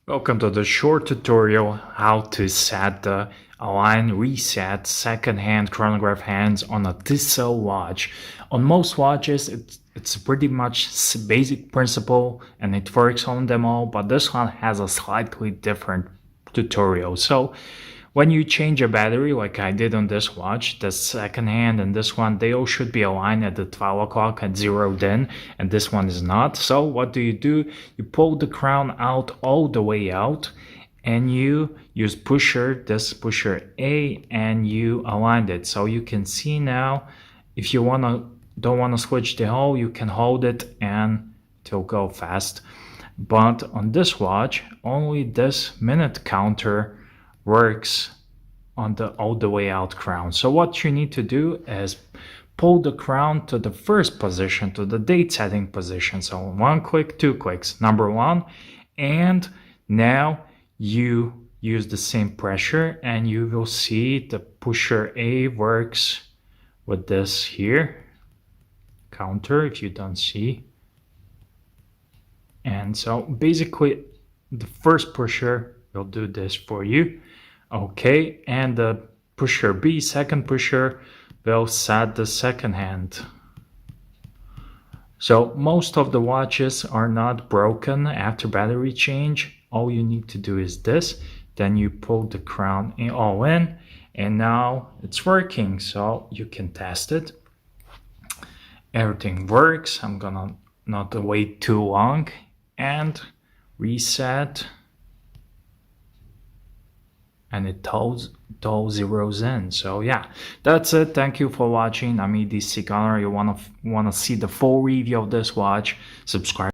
Welcome to the short tutorial how to set the align reset second hand chronograph hands on a TISSOT watch. On most watches it's pretty much basic principle and it works on them all, but this one has a slightly different tutorial. So when you change a battery like I did on this watch, the second hand and this one, they all should be aligned at the 12 o'clock and zeroed in, and this one is not. So what do? You pull the crown out all the way out and you use this pusher A, and you aligned it. So you can see now, if you don't want to switch the hole, you can hold it and it'll go fast. But on this watch, only this minute counter works on the all the way out crown. So what you need to do is pull the crown to the first position, to the date setting position. So 1 click, 2 clicks, number 1, and now you use the same pressure and you will see the pusher A works with this here counter, if you don't see. And so basically the first pusher will do this for you. Okay, and the pusher B, second pusher, will set the second hand. So most of the watches are not broken after battery change. All you need to do is this. Then you pull the crown all in, and now it's working. So you can test it. Everything works. I'm gonna not wait too long and reset. And it all zeroes in. So yeah, that's it. Thank you for watching. I'm EDC Connor. You wanna see the full review of this watch, subscribe.